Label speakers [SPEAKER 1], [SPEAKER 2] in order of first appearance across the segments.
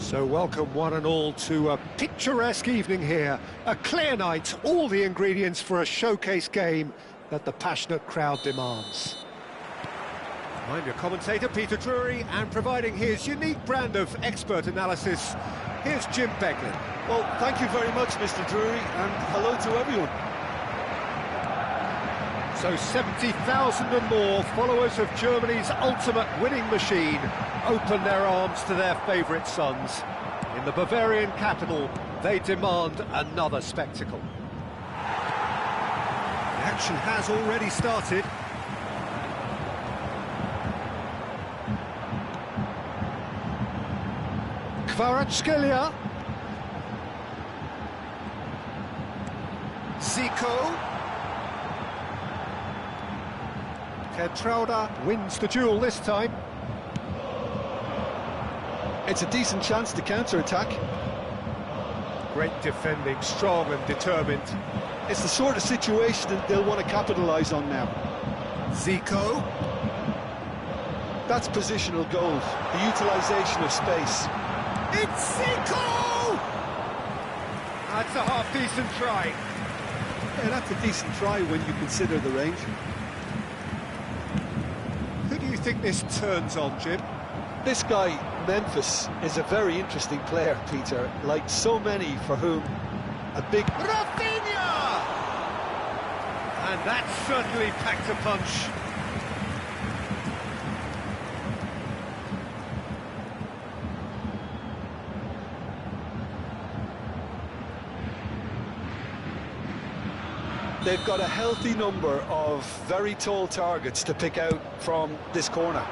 [SPEAKER 1] So welcome one and all to a picturesque evening here. A clear night, all the ingredients for a showcase game that the passionate crowd demands. I'm your commentator, Peter Drury, and providing his unique brand of expert analysis, here's Jim Beglin.
[SPEAKER 2] Well, thank you very much, Mr. Drury, and hello to everyone.
[SPEAKER 1] So 70,000 and more followers of Germany's ultimate winning machine open their arms to their favourite sons. In the Bavarian capital, they demand another spectacle. The action has already started. Kvaratskhelia. Zico. Kentrauda wins the duel this time.
[SPEAKER 2] It's a decent chance to counter-attack.
[SPEAKER 1] Great defending, strong and determined.
[SPEAKER 2] It's the sort of situation that they'll want to capitalise on now.
[SPEAKER 1] Zico.
[SPEAKER 2] That's positional goals, the utilisation of space.
[SPEAKER 1] It's Zico! That's a half-decent try.
[SPEAKER 2] Yeah, that's a decent try when you consider the range.
[SPEAKER 1] Who do you think this turns on, Jim?
[SPEAKER 2] This guy, Memphis, is a very interesting player, Peter, like so many for whom a big...
[SPEAKER 1] Rafinha! And that certainly packed a punch.
[SPEAKER 2] They've got a healthy number of very tall targets to pick out from this corner.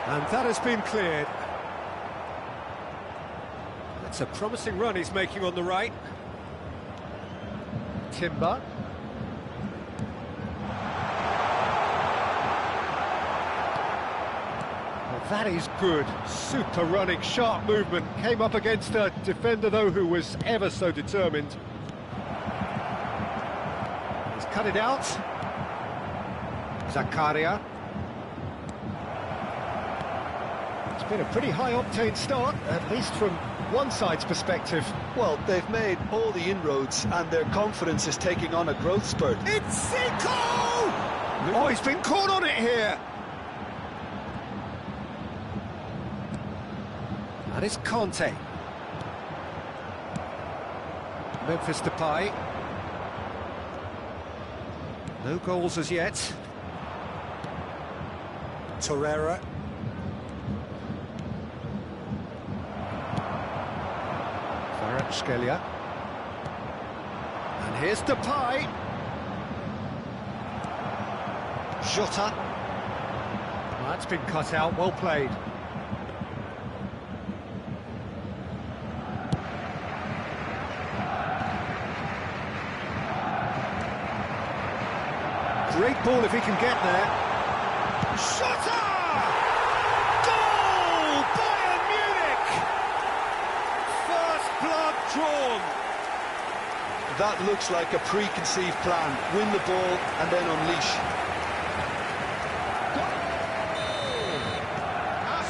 [SPEAKER 1] And that has been cleared. It's a promising run he's making on the right. Timber. Well, that is good. Super running, sharp movement. Came up against a defender, though, who was ever so determined. He's cut it out. Zakaria. It's been a pretty high-octane start, at least from one side's perspective.
[SPEAKER 2] Well, they've made all the inroads and their confidence is taking on a growth spurt.
[SPEAKER 1] It's Zico! Oh, he's been caught on it here. That is Conte. Memphis Depay. No goals as yet. Torreira. Kvaratskhelia. And here's Depay. Jota. Well, that's been cut out, well played. Great ball if he can get there. Jota! Goal! Bayern Munich! First blood drawn.
[SPEAKER 2] That looks like a preconceived plan. Win the ball and then unleash.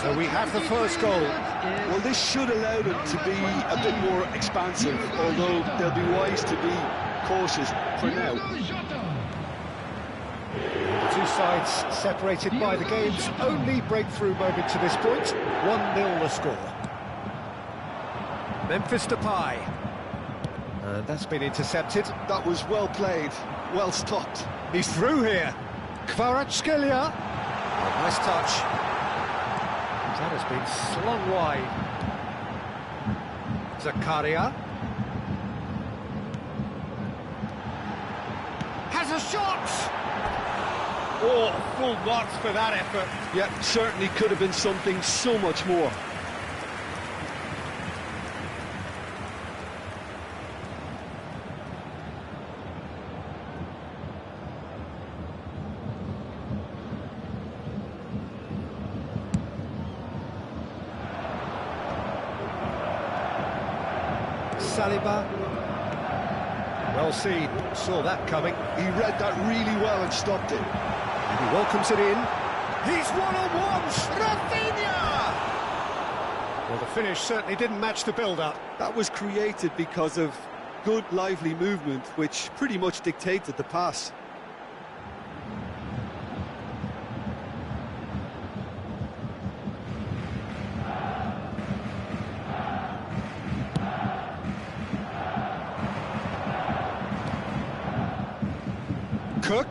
[SPEAKER 1] So we have the first goal.
[SPEAKER 2] Well, this should allow them to be a bit more expansive, although they'll be wise to be cautious for now.
[SPEAKER 1] The two sides separated by the game's only breakthrough moment to this point. 1-0 the score. Memphis Depay. And that's been intercepted.
[SPEAKER 2] That was well played, well stopped.
[SPEAKER 1] He's through here. Kvaratskhelia. Oh, nice touch. That has been slung wide. Zakaria. Has a shot! Oh, full marks for that effort.
[SPEAKER 2] Yeah, certainly could have been something so much more.
[SPEAKER 1] Saliba. Well seen, saw that coming.
[SPEAKER 2] He read that really well and stopped it.
[SPEAKER 1] And he welcomes it in. He's one-on-one! Rafinha! Well, the finish certainly didn't match the build-up.
[SPEAKER 2] That was created because of good, lively movement, which pretty much dictated the pass.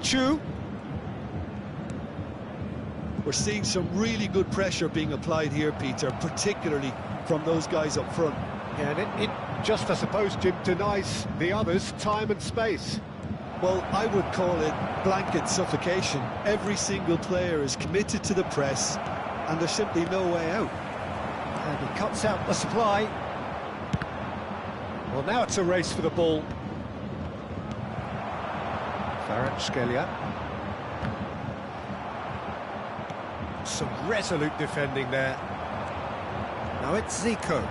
[SPEAKER 1] Chu.
[SPEAKER 2] We're seeing some really good pressure being applied here, Peter, particularly from those guys up front.
[SPEAKER 1] Yeah, and it just, I suppose, Jim, denies the others time and space.
[SPEAKER 2] Well, I would call it blanket suffocation. Every single player is committed to the press, and there's simply no way out.
[SPEAKER 1] And he cuts out the supply. Well, now it's a race for the ball. Skelia. Some resolute defending there. Now it's Zico.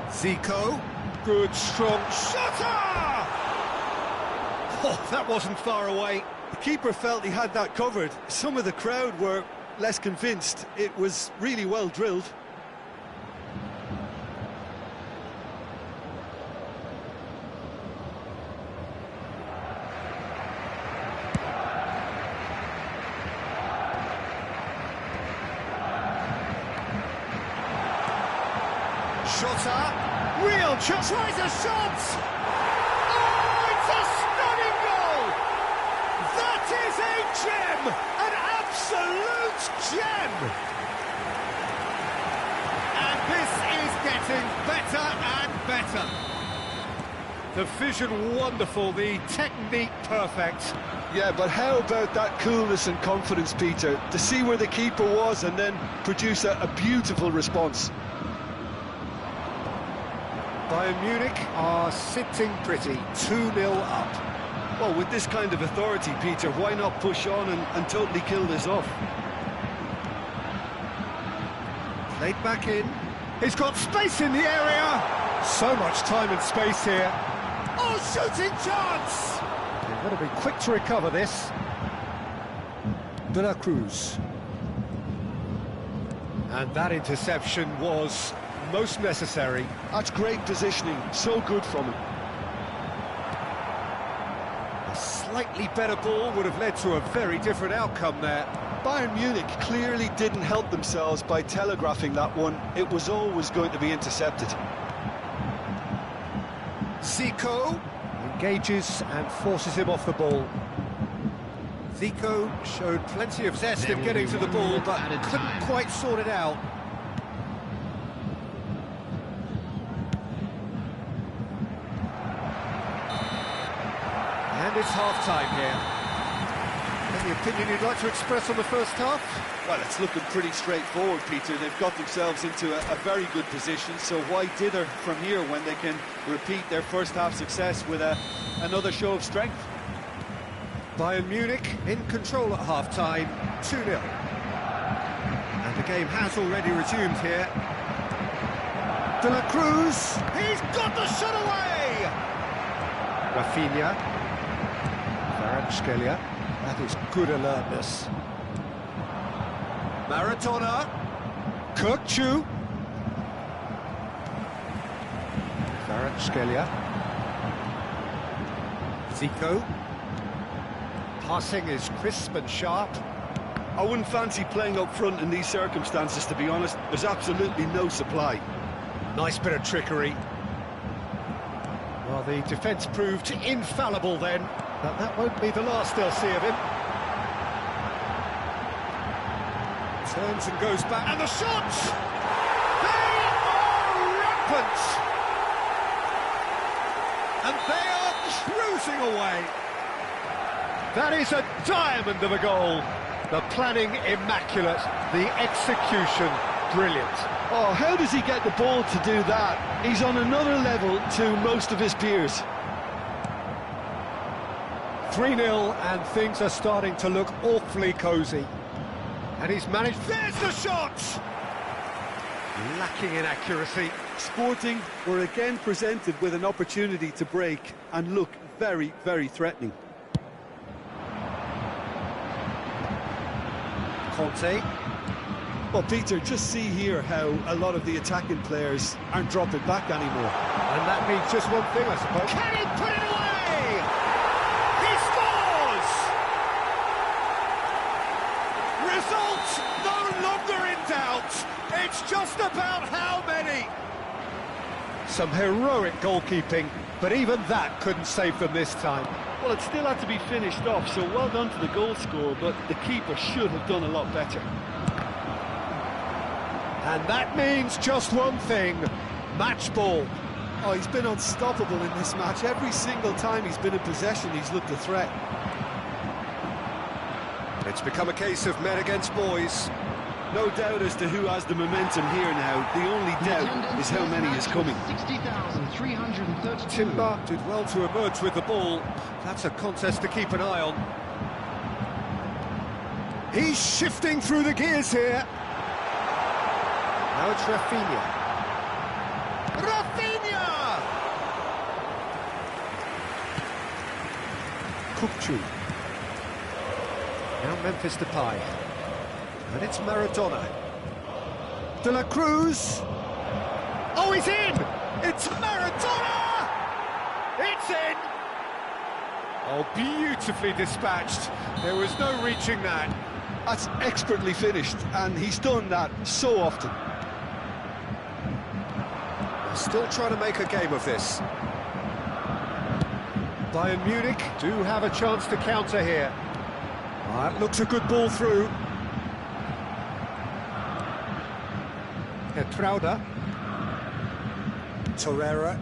[SPEAKER 1] Zico. Good, strong shutter! Oh, that wasn't far away.
[SPEAKER 2] The keeper felt he had that covered. Some of the crowd were less convinced. It was really well drilled.
[SPEAKER 1] Shota, real chance, tries a shot! Oh, it's a stunning goal! That is a gem! An absolute gem! And this is getting better and better. The vision wonderful, the technique perfect.
[SPEAKER 2] Yeah, but how about that coolness and confidence, Peter? To see where the keeper was and then produce a beautiful response.
[SPEAKER 1] Bayern Munich are sitting pretty, 2-0 up.
[SPEAKER 2] Well, with this kind of authority, Peter, why not push on and totally kill this off?
[SPEAKER 1] Played back in. He's got space in the area. So much time and space here. Oh, shooting chance! They've got to be quick to recover this. De la Cruz. And that interception was most necessary.
[SPEAKER 2] That's great positioning, so good from him.
[SPEAKER 1] A slightly better ball would have led to a very different outcome there.
[SPEAKER 2] Bayern Munich clearly didn't help themselves by telegraphing that one. It was always going to be intercepted.
[SPEAKER 1] Zico engages and forces him off the ball. Zico showed plenty of zest in getting to the ball, but couldn't quite sort it out. And it's half-time here. Any opinion you'd like to express on the first half?
[SPEAKER 2] Well, it's looking pretty straightforward, Peter. They've got themselves into a very good position, so why dither from here when they can repeat their first half success with another show of strength?
[SPEAKER 1] Bayern Munich in control at half-time, 2-0. And the game has already resumed here. De la Cruz, he's got the shot away! Rafinha. Skelia, that is good alertness. Maradona, Chu. Skelia. Zico. Passing is crisp and sharp.
[SPEAKER 2] I wouldn't fancy playing up front in these circumstances, to be honest. There's absolutely no supply.
[SPEAKER 1] Nice bit of trickery. Well, the defence proved infallible then. But that won't be the last they'll see of him. Turns and goes back, and the shots! They are rampant! And they are cruising away. That is a diamond of a goal. The planning immaculate, the execution brilliant.
[SPEAKER 2] Oh, how does he get the ball to do that? He's on another level to most of his peers.
[SPEAKER 1] 3-0 and things are starting to look awfully cosy. And he's managed... There's the shot! Lacking in accuracy.
[SPEAKER 2] Sporting were again presented with an opportunity to break and look very, very threatening.
[SPEAKER 1] Conte.
[SPEAKER 2] Well, Peter, just see here how a lot of the attacking players aren't dropping back anymore.
[SPEAKER 1] And that means just one thing, I suppose. Can he put it away? He scores! Result no longer in doubt. It's just about how many. Some heroic goalkeeping, but even that couldn't save them this time.
[SPEAKER 2] Well, it still had to be finished off, so well done to the goal scorer, but the keeper should have done a lot better.
[SPEAKER 1] And that means just one thing, match ball.
[SPEAKER 2] Oh, he's been unstoppable in this match. Every single time he's been in possession, he's looked a threat.
[SPEAKER 1] It's become a case of men against boys.
[SPEAKER 2] No doubt as to who has the momentum here now. The only doubt is how many is coming.
[SPEAKER 3] 60,332.
[SPEAKER 1] Timber did well to emerge with the ball. That's a contest to keep an eye on. He's shifting through the gears here. Now it's Rafinha. Rafinha! Kukçu. Now Memphis Depay. And it's Maradona. De la Cruz. Oh, he's in! It's Maradona! It's in! Oh, beautifully dispatched. There was no reaching that.
[SPEAKER 2] That's expertly finished, and he's done that so often.
[SPEAKER 1] They're still trying to make a game of this. Bayern Munich do have a chance to counter here. That looks a good ball through. Trauda. Torreira.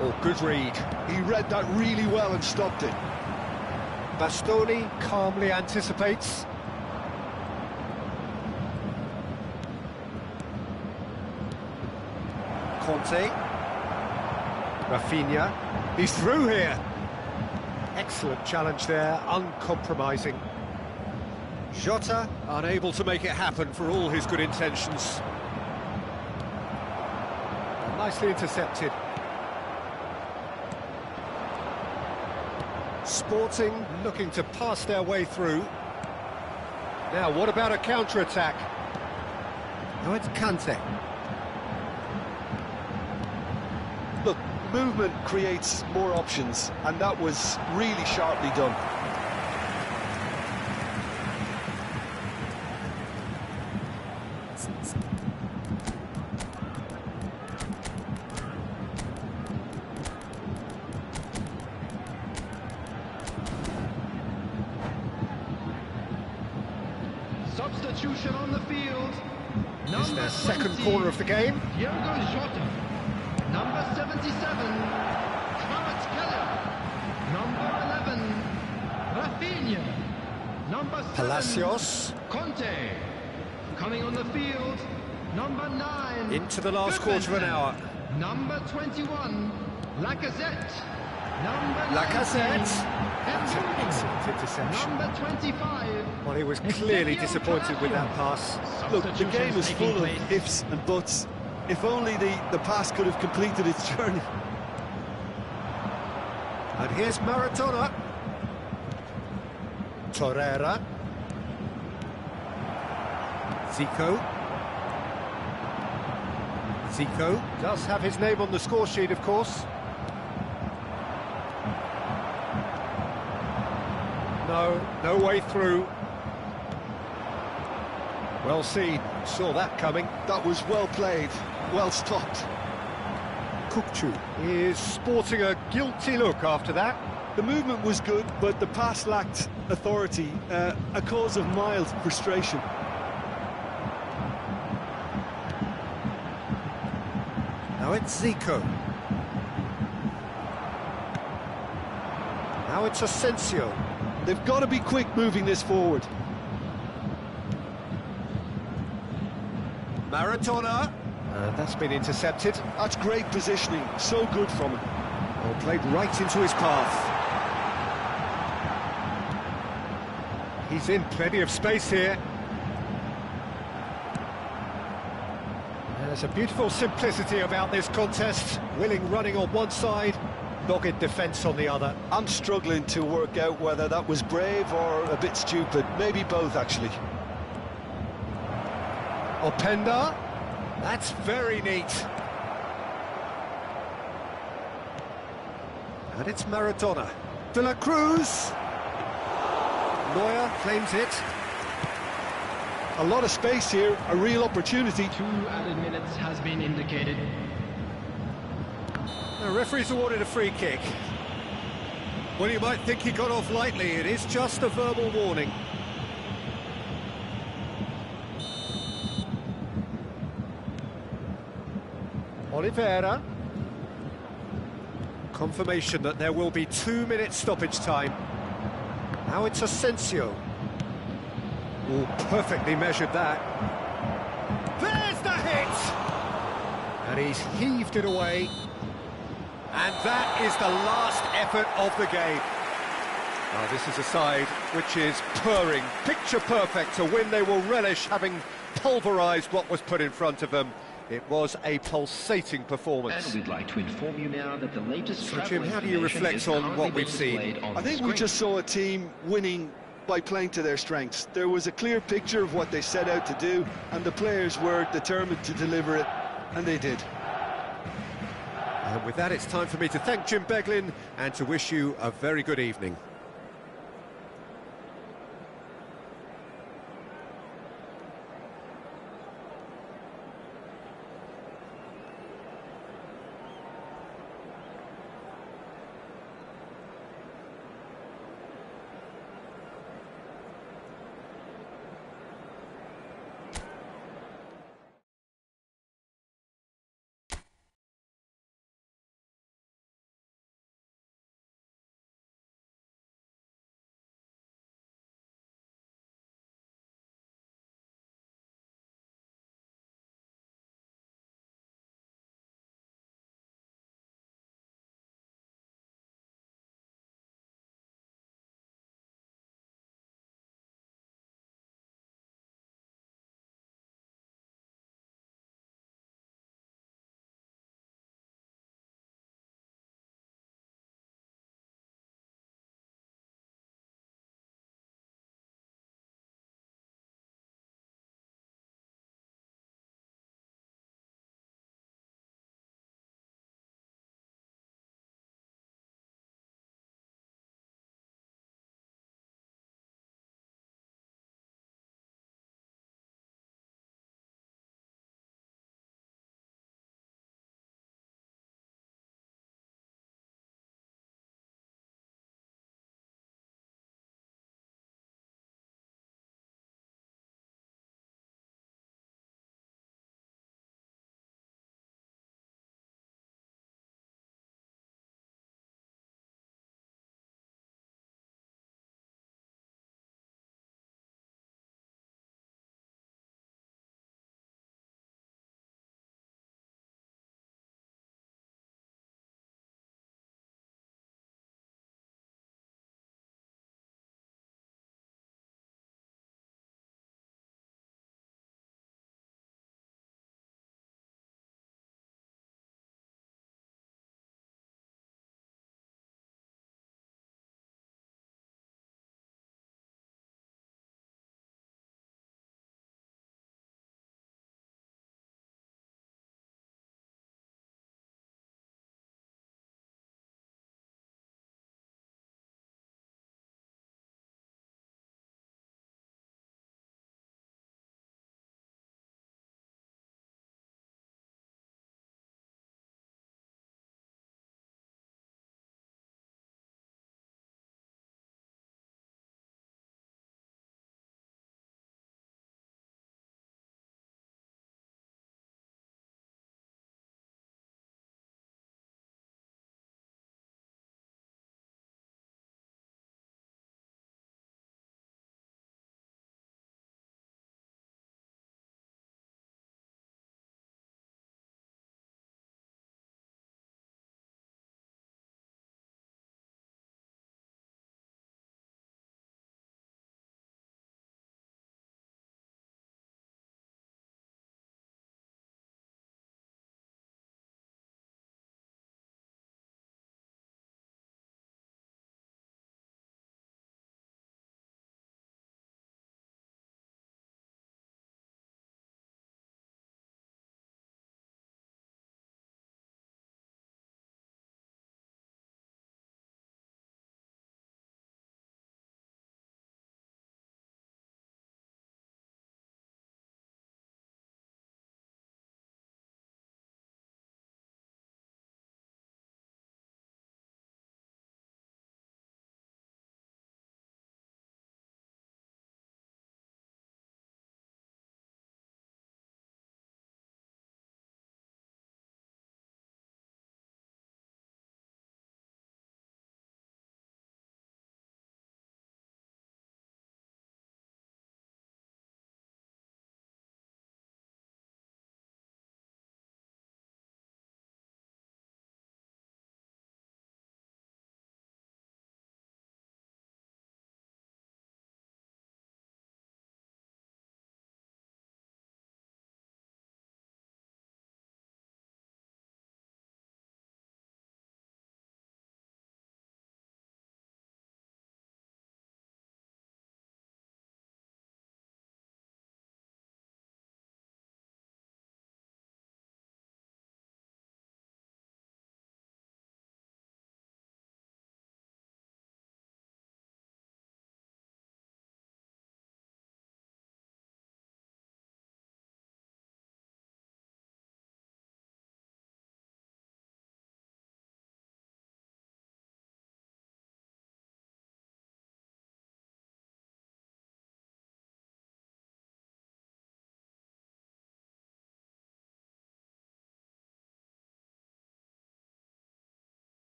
[SPEAKER 1] Oh, good read.
[SPEAKER 2] He read that really well and stopped it.
[SPEAKER 1] Bastoni calmly anticipates. Conte. Rafinha. He's through here. Excellent challenge there, uncompromising. Jota unable to make it happen for all his good intentions. Nicely intercepted. Sporting looking to pass their way through. Now, what about a counter-attack? Now it's Kante.
[SPEAKER 2] Look, movement creates more options, and that was really sharply done.
[SPEAKER 3] Substitution on the field.
[SPEAKER 1] It's their second corner of the game.
[SPEAKER 3] Jota. Number 77, Kvaratskhelia. Number 11, Rafinha. Number 7,
[SPEAKER 1] Palacios.
[SPEAKER 3] Conte. Coming on the field, number 9.
[SPEAKER 1] Into the last quarter of an hour.
[SPEAKER 3] Number 21, Lacazette. Number
[SPEAKER 1] Lacazette.
[SPEAKER 3] 19,
[SPEAKER 1] That's an excellent interception.
[SPEAKER 3] Number 25.
[SPEAKER 1] Well, he was clearly disappointed with that pass.
[SPEAKER 2] Look, the game is full of ifs and buts. If only the pass could have completed its journey.
[SPEAKER 1] And here's Maradona. Torreira. Zico. Zico does have his name on the score sheet, of course. No way through. Well seen, saw that coming.
[SPEAKER 2] That was well played, well stopped.
[SPEAKER 1] Kukçu is sporting a guilty look after that.
[SPEAKER 2] The movement was good, but the pass lacked authority, a cause of mild frustration.
[SPEAKER 1] Now it's Zico. Now it's Asensio.
[SPEAKER 2] They've got to be quick moving this forward.
[SPEAKER 1] Maradona. That's been intercepted.
[SPEAKER 2] That's great positioning, so good from him.
[SPEAKER 1] Well, played right into his path. He's in plenty of space here. There's a beautiful simplicity about this contest. Willing running on one side, dogged defence on the other.
[SPEAKER 2] I'm struggling to work out whether that was brave or a bit stupid. Maybe both, actually.
[SPEAKER 1] Openda. That's very neat. And it's Maradona. De la Cruz. Neuer claims it.
[SPEAKER 2] A lot of space here, a real opportunity.
[SPEAKER 3] 2 added minutes has been indicated.
[SPEAKER 1] The referee's awarded a free kick. Well, you might think he got off lightly. It is just a verbal warning. Oliveira. Confirmation that there will be 2 minutes stoppage time. Now it's Asensio. Oh, perfectly measured that. There's the hit! And he's heaved it away. And that is the last effort of the game. Now, this is a side which is purring, picture perfect, a win they will relish, having pulverised what was put in front of them. It was a pulsating performance.
[SPEAKER 3] And we'd like to inform you now that the latest...
[SPEAKER 1] So, Jim, how do you reflect on what we've seen?
[SPEAKER 2] I think we just saw a team winning by playing to their strengths. There was a clear picture of what they set out to do, and the players were determined to deliver it, and they did.
[SPEAKER 1] And with that, it's time for me to thank Jim Beglin and to wish you a very good evening.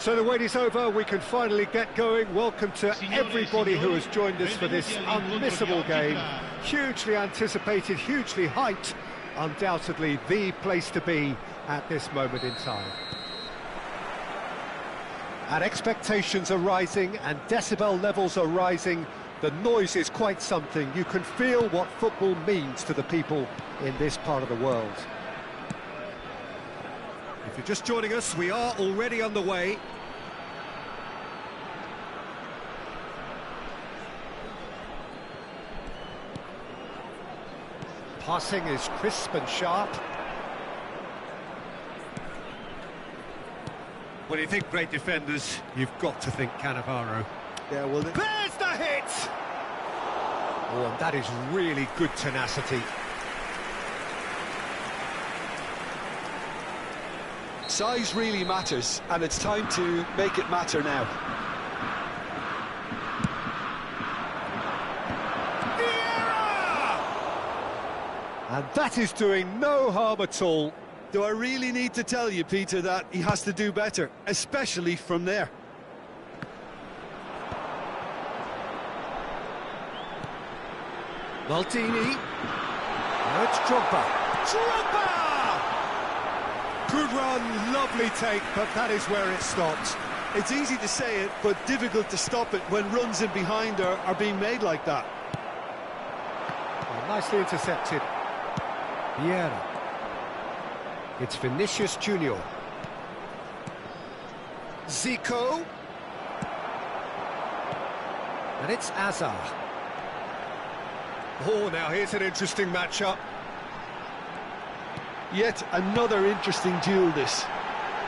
[SPEAKER 1] So the wait is over, we can finally get going. Welcome to everybody who has joined us for this unmissable game. Hugely anticipated, hugely hyped, undoubtedly the place to be at this moment in time. And expectations are rising and decibel levels are rising. The noise is quite something. You can feel what football means to the people in this part of the world. If you're just joining us, we are already underway. Passing is crisp and sharp. When you think great defenders, you've got to think Cannavaro.
[SPEAKER 2] Yeah, well,
[SPEAKER 1] There's the hit! Oh, and that is really good tenacity.
[SPEAKER 2] size really matters, and it's time to make it matter now.
[SPEAKER 1] And that is doing no harm at all.
[SPEAKER 2] Do I really need to tell you, Peter, that he has to do better, especially from there?
[SPEAKER 1] Maldini. Now it's Drogba. Drogba! Good run, lovely take, but that is where it stopped.
[SPEAKER 2] It's easy to say it, but difficult to stop it when runs in behind are being made like that.
[SPEAKER 1] Well, nicely intercepted. Vieira. It's Vinicius Junior. Zico. And it's Azar. Oh, now here's an interesting matchup.
[SPEAKER 2] Yet another interesting duel, this.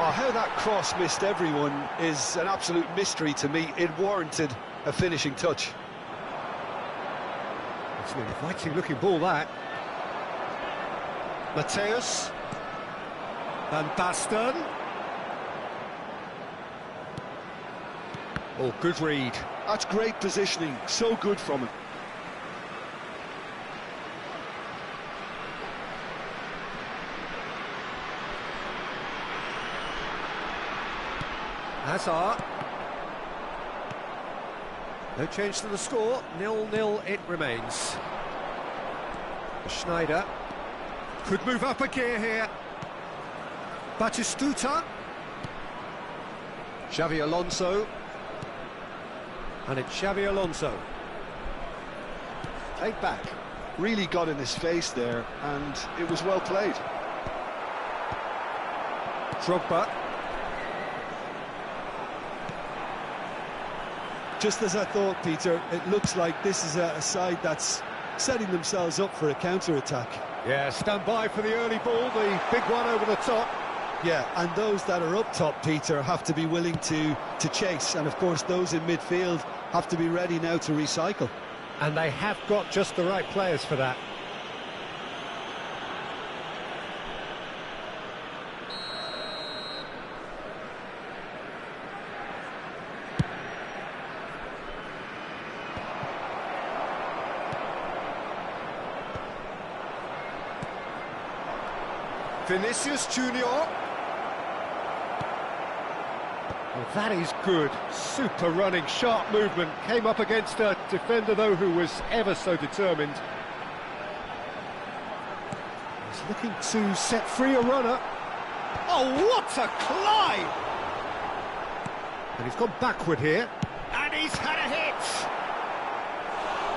[SPEAKER 2] Oh, how that cross missed everyone is an absolute mystery to me. It warranted a finishing touch.
[SPEAKER 1] It's an inviting-looking ball, that. Mateus. Van Basten. Oh, good read.
[SPEAKER 2] That's great positioning, so good from him.
[SPEAKER 1] Hazard. No change to the score, 0-0 it remains. Schneider could move up a gear here. Batistuta. Xavi Alonso. And it's Xavi Alonso. Played back.
[SPEAKER 2] Really got in his face there, and it was well played.
[SPEAKER 1] Drogba.
[SPEAKER 2] Just as I thought, Peter, it looks like this is a side that's setting themselves up for a counter-attack.
[SPEAKER 1] Yeah, stand by for the early ball, the big one over the top.
[SPEAKER 2] Yeah, and those that are up top, Peter, have to be willing to chase. And, of course, those in midfield have to be ready now to recycle.
[SPEAKER 1] And they have got just the right players for that. Vinicius Junior. Well, that is good. Super running, sharp movement. Came up against a defender, though, who was ever so determined. He's looking to set free a runner. Oh, what a climb! And he's gone backward here. And he's had a hit!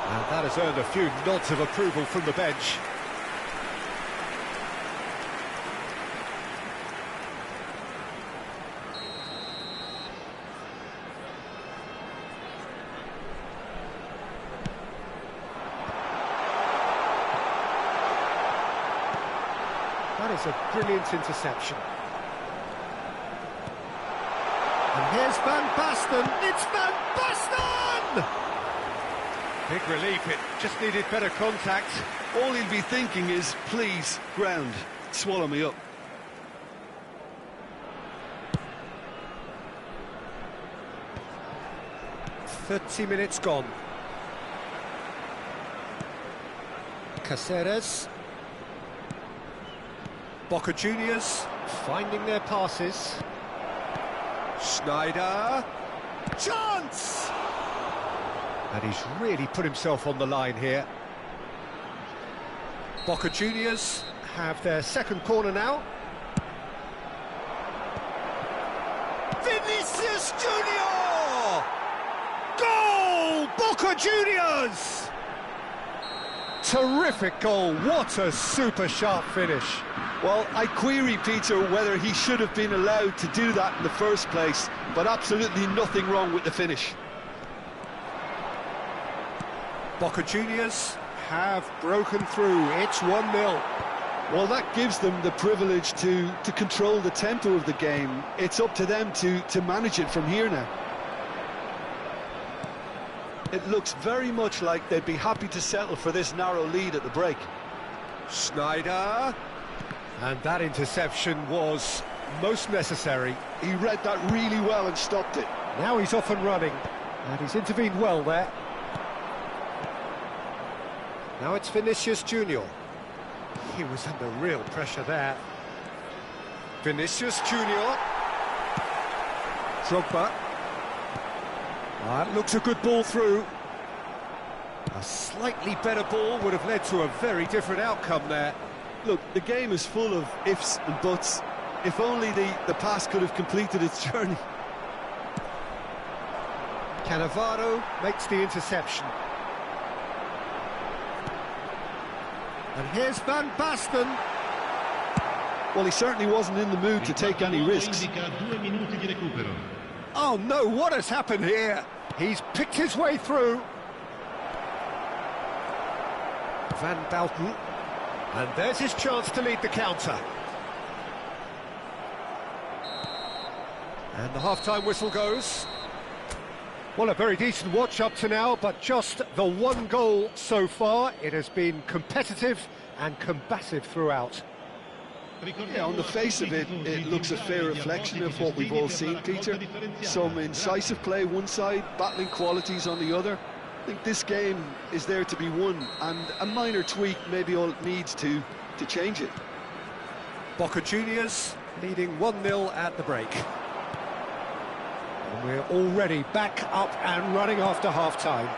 [SPEAKER 1] And that has earned a few nods of approval from the bench. That is a brilliant interception. And here's Van Basten. It's Van Basten! Big relief, it just needed better contact.
[SPEAKER 2] All he'll be thinking is, please, ground, swallow me up.
[SPEAKER 1] "30 minutes gone. Caceres. Boca Juniors finding their passes. Schneider. Chance! And he's really put himself on the line here. Boca Juniors have their second corner now. Vinicius Junior! Goal! Boca Juniors! Terrific goal, what a super sharp finish.
[SPEAKER 2] Well, I query, Peter, whether he should have been allowed to do that in the first place, but absolutely nothing wrong with the finish.
[SPEAKER 1] Boca Juniors have broken through, it's 1-0.
[SPEAKER 2] Well, that gives them the privilege to control the tempo of the game. It's up to them to manage it from here now. It looks very much like they'd be happy to settle for this narrow lead at the break.
[SPEAKER 1] Schneider, and that interception was most necessary.
[SPEAKER 2] He read that really well and stopped it.
[SPEAKER 1] Now he's off and running, and he's intervened well there. Now it's Vinicius Junior. He was under real pressure there. Vinicius Junior. Drogba. That looks a good ball through. A slightly better ball would have led to a very different outcome there.
[SPEAKER 2] Look, the game is full of ifs and buts. If only the pass could have completed its journey.
[SPEAKER 1] Cannavaro makes the interception. And here's Van Basten.
[SPEAKER 2] Well, he certainly wasn't in the mood to take any risks.
[SPEAKER 1] Oh no, what has happened here? He's picked his way through. Van Basten. And there's his chance to lead the counter. And the half-time whistle goes. Well, a very decent watch up to now, but just the one goal so far. It has been competitive and combative throughout.
[SPEAKER 2] Yeah, on the face of it, it looks a fair reflection of what we've all seen, Peter. Some incisive play one side, battling qualities on the other. I think this game is there to be won, and a minor tweak may be all it needs to change it.
[SPEAKER 1] Boca Juniors leading 1-0 at the break. And we're already back up and running after half-time.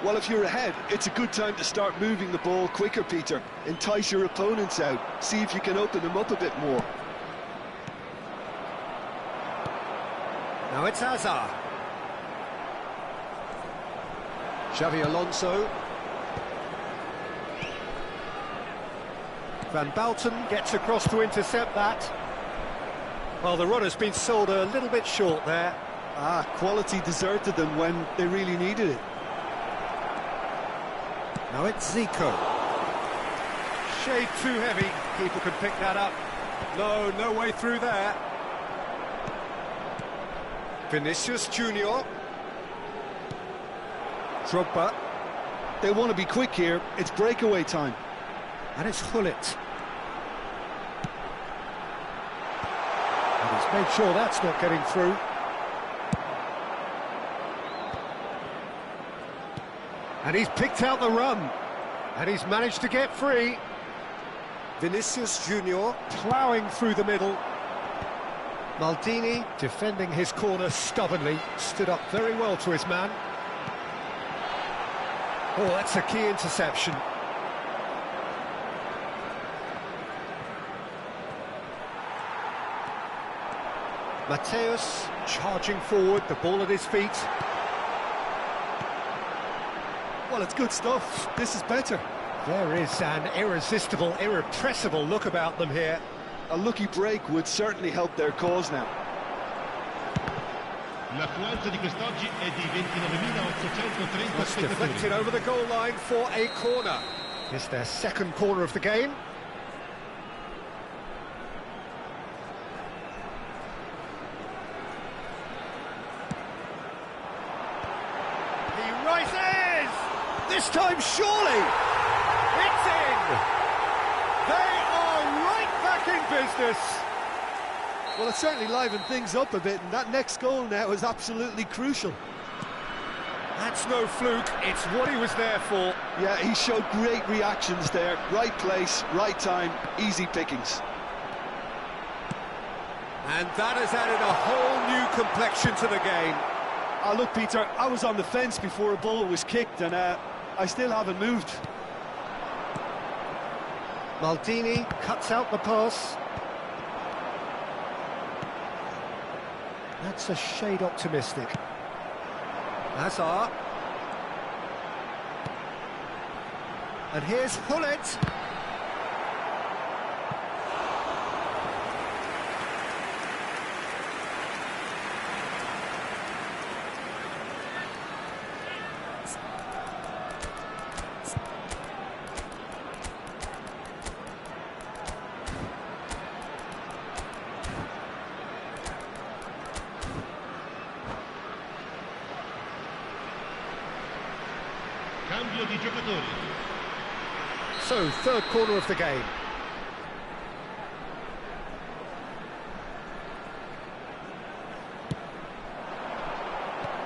[SPEAKER 2] Well, if you're ahead, it's a good time to start moving the ball quicker, Peter. Entice your opponents out. See if you can open them up a bit more.
[SPEAKER 1] Now it's Hazard. Xavi Alonso. Van Basten gets across to intercept that. Well, the runner's been sold a little bit short there.
[SPEAKER 2] Quality deserted them when they really needed it.
[SPEAKER 1] Now it's Zico. Shade too heavy. Keeper can pick that up. No way through there. Vinicius Junior. Drogba.
[SPEAKER 2] They want to be quick here. It's breakaway time.
[SPEAKER 1] And it's Hullet. And he's made sure that's not getting through. And he's picked out the run. And he's managed to get free. Vinicius Junior ploughing through the middle. Maldini defending his corner stubbornly. Stood up very well to his man. Oh, that's a key interception. Mateus charging forward, the ball at his feet.
[SPEAKER 2] Well, it's good stuff. This is better.
[SPEAKER 1] There is an irresistible, irrepressible look about them here.
[SPEAKER 2] A lucky break would certainly help their cause now.
[SPEAKER 3] L'affluenza di quest'oggi è di 29.830
[SPEAKER 1] That's deflected over the goal line for a corner. It's their second corner of the game. This time, surely! It's in! They are right back in business!
[SPEAKER 2] Well, it certainly livened things up a bit, and that next goal now is absolutely crucial.
[SPEAKER 1] That's no fluke, it's what he was there for.
[SPEAKER 2] Yeah, he showed great reactions there. Right place, right time, easy pickings.
[SPEAKER 1] And that has added a whole new complexion to the game.
[SPEAKER 2] Look, Peter, I was on the fence before a ball was kicked, and I still haven't moved.
[SPEAKER 1] Maldini cuts out the pass. That's a shade optimistic. Hazard. And here's Hullet.
[SPEAKER 3] Cambio di giocatori.
[SPEAKER 1] So, third corner of the game.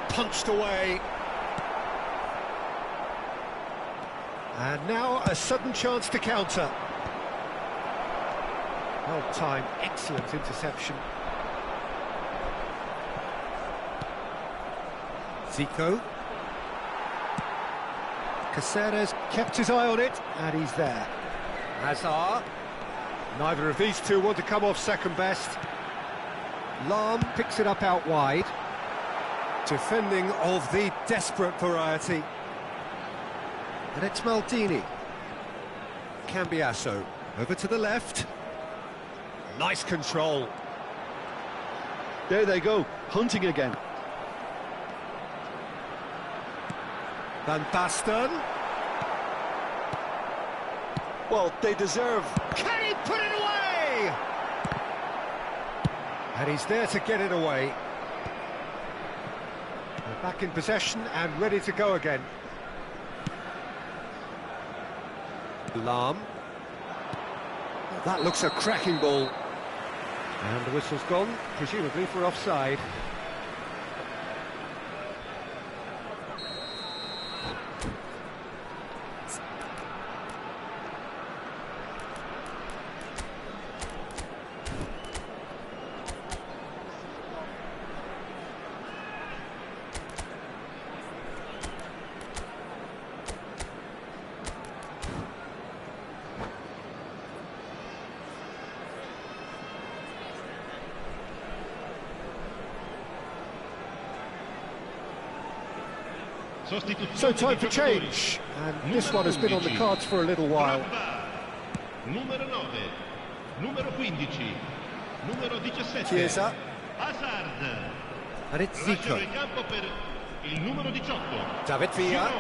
[SPEAKER 1] Punched away. And now a sudden chance to counter. Well timed, excellent interception. Zico. Caceres kept his eye on it, and he's there. Hazard. Neither of these two want to come off second best. Lahm picks it up out wide. Defending of the desperate variety. And it's Maldini. Cambiasso over to the left. Nice control.
[SPEAKER 2] There they go, hunting again.
[SPEAKER 1] Van Basten.
[SPEAKER 2] Well, they deserve...
[SPEAKER 1] Can he put it away? And he's there to get it away. They're back in possession and ready to go again. Lahm. That looks a cracking ball. And the whistle's gone, presumably for offside. So time for change, and this one has been on the cards for a little while.
[SPEAKER 3] Numero 9, numero 15, numero 17.
[SPEAKER 1] Chiesa.
[SPEAKER 3] Hazard.
[SPEAKER 1] And it's Zico.
[SPEAKER 3] Il numero 18.
[SPEAKER 1] David Villa.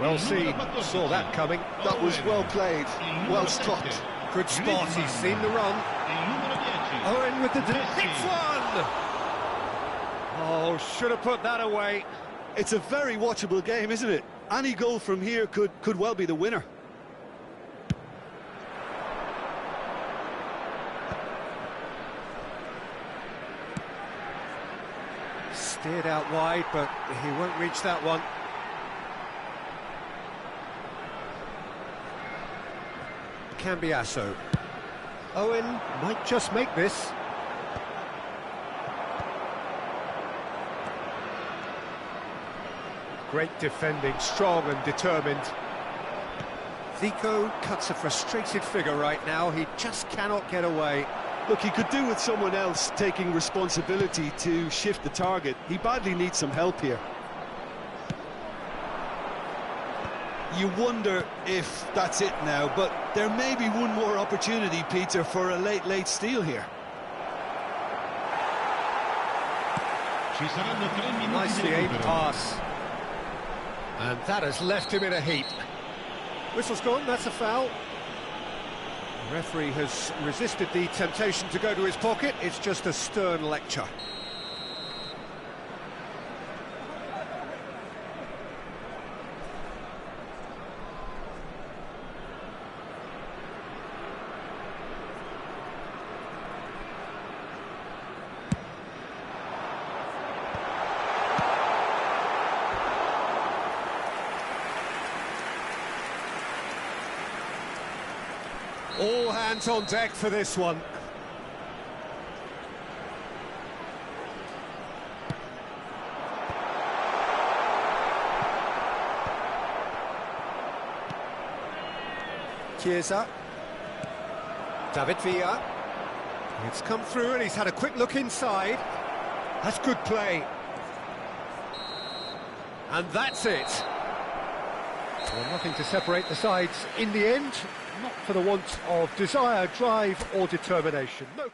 [SPEAKER 1] Well seen, saw that coming.
[SPEAKER 2] That was well played, well stopped.
[SPEAKER 1] Good spot, he's seen the run. Owen with the hits one! Oh, should have put that away.
[SPEAKER 2] It's a very watchable game, isn't it? Any goal from here could well be the winner.
[SPEAKER 1] Steered out wide, but he won't reach that one. Cambiasso. Owen might just make this. Great defending, strong and determined. Zico cuts a frustrated figure right now. He just cannot get away.
[SPEAKER 2] Look, he could do with someone else taking responsibility to shift the target. He badly needs some help here. You wonder if that's it now, but there may be one more opportunity, Peter, for a late steal here.
[SPEAKER 1] Nicely aimed pass. And that has left him in a heap. Whistle's gone, that's a foul. The referee has resisted the temptation to go to his pocket. It's just a stern lecture. All hands on deck for this one. Chiesa. David Villa. It's come through and he's had a quick look inside. That's good play. And that's it. Well, nothing to separate the sides in the end, not for the want of desire, drive or determination. No